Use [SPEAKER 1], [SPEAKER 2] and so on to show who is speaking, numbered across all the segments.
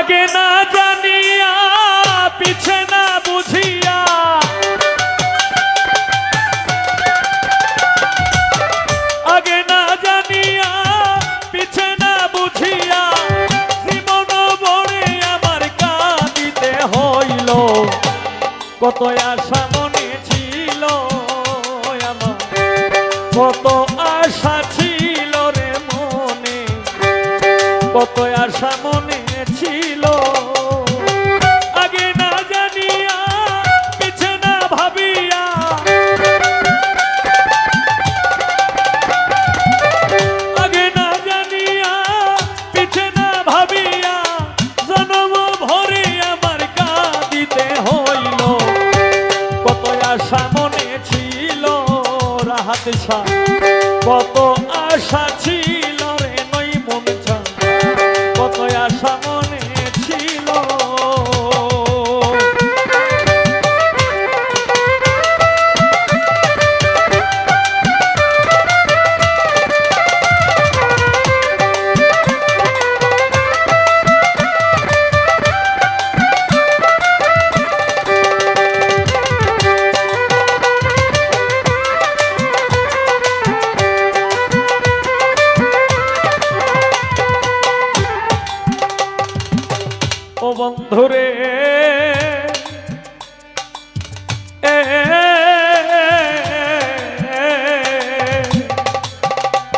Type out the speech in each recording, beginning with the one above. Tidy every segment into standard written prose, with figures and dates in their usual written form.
[SPEAKER 1] আগে না জানিয়া পিছে না বুঝিয়া আগে না জানিয়া পিছে না বুঝিয়া জীবন বড়ে আমার কাঁদিতে হইল কত আশা মনে ছিল আমার কত আশা ছিল রে মনে কত আশা মনে ছিল আগে না জানিয়া পিছে না ভাবিয়া আগে না জানিয়া পিছে না ভাবিয়া জন্ম ভরে আমার কাঁদিতে হইল কত আশা মনে ছিল রাহাত শাহ কত আশা ছিল রে নই মন ছা কত আশা মনে ছিল ও বন্ধুরে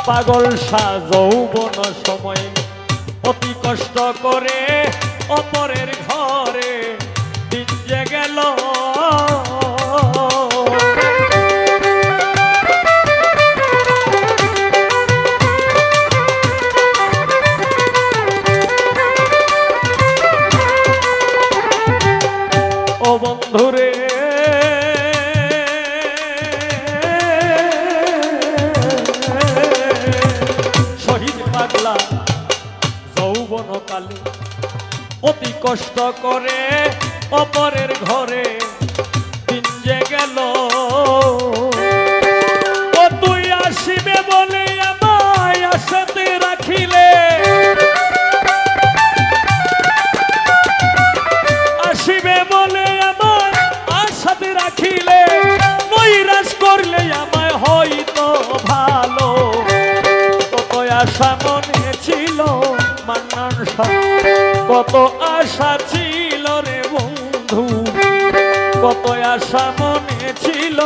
[SPEAKER 1] পাগল সাজৌবন সময় অতি কষ্ট করে অপরের ঘরে দিন যে গেল ও বন্ধুরে শহীদ পাগলা যৌবন কালে অতি কষ্ট করে অপরের ঘরে দিন যে গেল ও তুই আসিবে বলে আমায় আশাতে রাখিলে আসিবে বলে আমার আশাতে রাখিলে নৈরাশ করলে আমায় হয়তো ভালো কত আশা মনে ছিল মান্নান শাহ কত আশা ছিল রে বন্ধু কত আশা মনে ছিল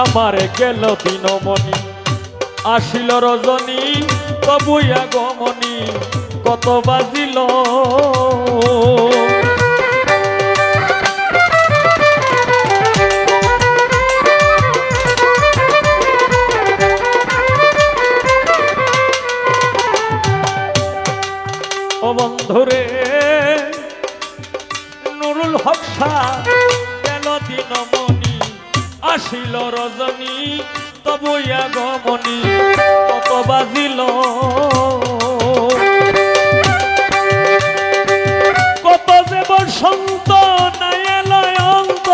[SPEAKER 1] আমার গেল দিনমণি আসিল রজনী তবুই আগমনী কত বাজিল ও বন্ধুরে নুরুল হক শাহ গেল দিনমণি আসিল রজনী তবুই আগমনী কত বাজিল কত যে বসন্ত নাই এলয় অন্ত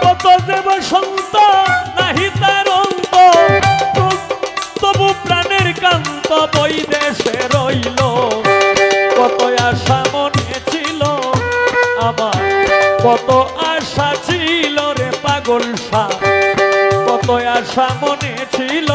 [SPEAKER 1] কত যে বসন্ত নাহি তার অন্ত তবু প্রাণের কান্ত বই দেশে রইল কত আশা মনে ছিল আমার কত আশা ছিল রে পাগল শাহ কত আশা মনে ছিল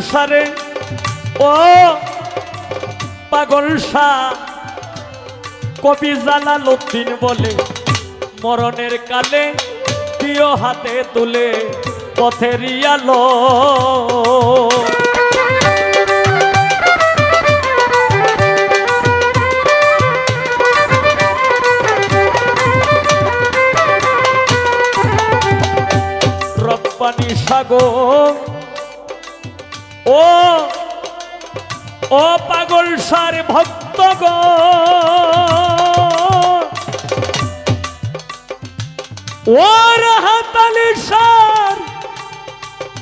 [SPEAKER 1] সারে ও পাগল শাহ কবি জালালউদ্দিন বলে মরণের কালে দিও হাতে তুলে পথের আলো রব্বানি সাগর ও ও পাগল সার ভক্তগণ ও রাহাতালি সার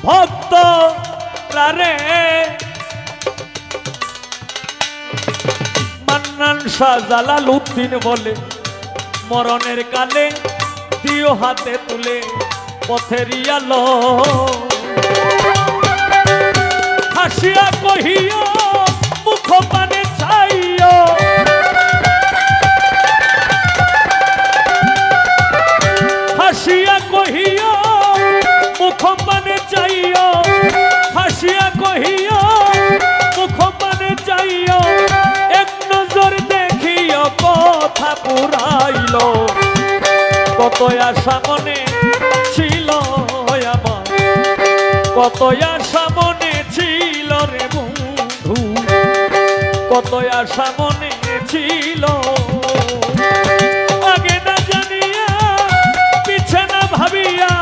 [SPEAKER 1] ভক্ত রে মান্নান শাহ জালালউদ্দিন বলে মরণের কালে দিও হাতে তুলে পথের আলো হাসিয়া কহিও মুখ পানে চাইও হাসিয়া কহিও মুখ পানে চাইও হাসিয়া কহিও মুখ পানে চাইও এক নজর দেখিও কথা পুরাইল কত আশা মনে ছিল আমার কত আশা মনে ছিল রে বন্ধু কত আশা মনে ছিল আগে না জানিয়া পিছে না ভাবিয়া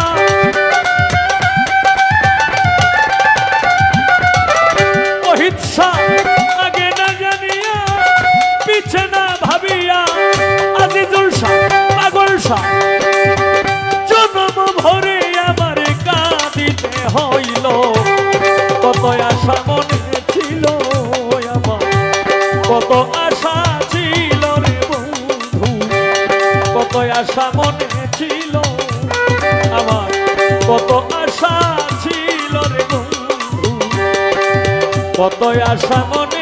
[SPEAKER 1] অহিংসা আগে না জানিয়া পিছে না ভাবিয়া আজিজুল শাহ পাগল শাহ জন্ম ভরে আমার কাঁদিতে হইল কত আশা মনে ছিল আমার কত আশা ছিল রে বন্ধু কত আশা মনে ছিল আমার কত আশা ছিল রে বন্ধু কত আশা মনে